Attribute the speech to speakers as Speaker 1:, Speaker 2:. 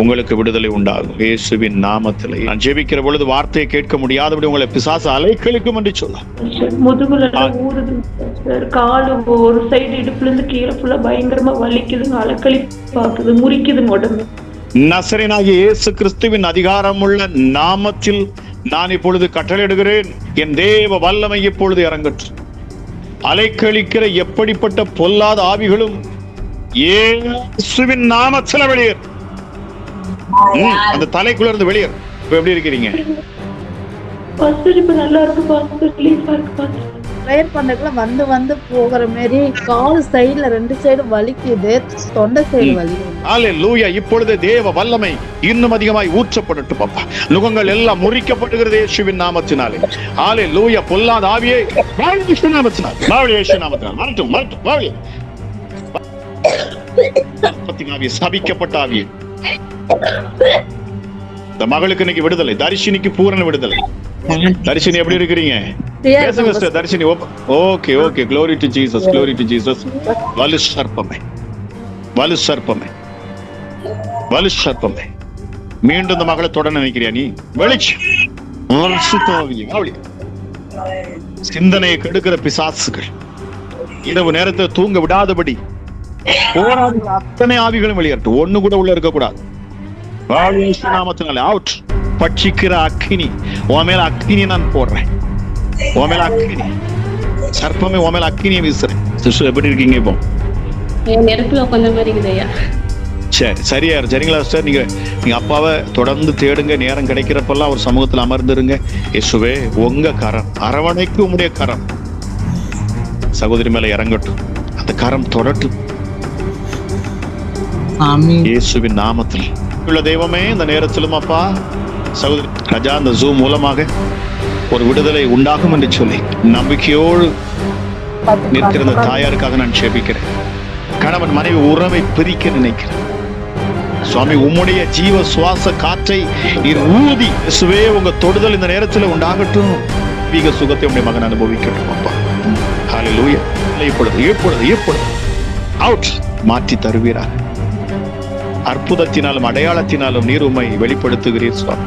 Speaker 1: உங்களுக்கு விடுதலை உண்டாகும். இயேசுவின் நாமத்தில் நான் ஜெபிக்கிற பொழுது வார்த்தையை கேட்க முடியாதபடி உங்களை பிசாசு அலைக்கழிக்கும் என்று சொல்ல.
Speaker 2: முதுகுல ஊறுது சார், காலு ஒரு சைடு இடுப்புல இருந்து கீழே ஃபுல்லா பயங்கரமா வலிக்குதுங்க, அலக்களி பாக்குது, முறிக்குதுங்க உடம்பு.
Speaker 1: நசரேயனாகிய இயேசு கிறிஸ்துவின் அதிகாரமுள்ள நாமத்தில் நான் இப்பொழுது கட்டளையிடுகிறேன். என் தேவ வல்லமை இப்பொழுது இறங்கட்டும். அலைக்கழிக்கிற எப்படிப்பட்ட பொல்லாத ஆவிகளும் இயேசுவின் நாமத்தில் வெளியேறு. அந்த தலைக்குள்ள இருந்து வெளியேறு. இப்ப எப்படி இருக்கிறீங்க?
Speaker 2: இப்ப நல்லா இருக்கு பாஸ்டர், ரிலீஃபா இருக்கு பாஸ்டர்.
Speaker 3: ப்ரேயர் பண்ணக்குள்ள வந்து வந்து போகிற மாதிரி கால் சைடுல 2 சைடும் வலிக்குது, தொண்டை சைடு வலிக்குது.
Speaker 1: ஹல்லேலூயா. இப்பொழுது தேவ வல்லமை இன்னும் அதிகமாய் ஊற்றப்படட்டும் அப்பா. நுகங்கள் எல்லாம் முறிக்கப்படுகிறது இயேசுவின் நாமத்தினாலே. ஹல்லேலூயா. பொல்லாத ஆவியே இயேசுவின் நாமத்தினாலே, இயேசுவின் நாமத்தினாலே மறட்டும், மறட்டும். ஆவியே, சபிக்கப்பட்ட ஆவியே, இந்த மகளுக்கு இன்னைக்கு விடுதலை, தரிசினிக்கு பூரண விடுதலை. தரிசினி எப்படி இருக்கிறீங்க? பேசுங்க sister Dharshini. Okay okay, glory to Jesus, glory to Jesus. வலு சர்ப்பமே, வலு சர்ப்பமே, வலு சர்ப்பமே, மீண்டும் இந்த மகளை தொட நினைக்கிறியா நீ? வெளிச்சு சிந்தனையை கெடுக்கிற பிசாசுகள் இரவு நேரத்தை தூங்க விடாதபடி போராடி அத்தனை ஆவிகளும் வெளியேறட்டும். ஒண்ணு கூட உள்ள இருக்க கூடாது. நாமத்தினாலே அவுட். பட்சிக்கிற அக்கினி உன் மேல அக்கினி நான் போடுறேன். உன் மேல அக்கினி, சர்ப்பமே உன் மேல அக்கினியை வீசுறேன். சிஸ்டர் எப்படி இருக்கீங்க இப்போ?
Speaker 4: நெருப்புல உட்கார்ந்த மாதிரி இருக்குதையா.
Speaker 1: சரி, சரியா சரிங்களா சிஸ்டர்? நீங்க அப்பாவை தொடர்ந்து தேடுங்க. நேரம் கிடைக்கிறப்பெல்லாம் ஒரு சமூகத்தில் அமர்ந்துருங்க. இயேசுவே உங்க கரம், அரவணைக்கு உம்முடைய கரம் சகோதரி மேல இறங்கட்டும். அந்த கரம் தொடட்டும் இயேசுவின் நாமத்தில். உள்ள தெய்வமே, இந்த நேரத்திலும் அப்பா சகோதரி ராஜா இந்த ஜூம் மூலமாக ஒரு விடுதலை உண்டாகும் என்று சொல்லி நம்பிக்கையோடு நிற்கிற இந்த தாயாருக்காக நான் ஜெபிக்கிறேன். கணவன் மனைவி உறவை பிரிக்க நினைக்கிறேன். சுவாமி, உம்முடைய ஜீவ சுவாச காற்றை நீர் ஊதி இயேசுவே உங்க தொடுதல் இந்த நேரத்தில் உண்டாகட்டும். வீக சுகத்தை உடைய மகன் அனுபவிக்கட்டும் அப்பா. ஹல்லேலூயா. இப்பொழுது இப்பொழுது இப்பொழுது அவுட் மாற்றி தருவீராக. அற்புதத்தினாலும் அடையாளத்தினாலும் நீர் உம்மை வெளிப்படுத்துகிறீர் சுவாமி.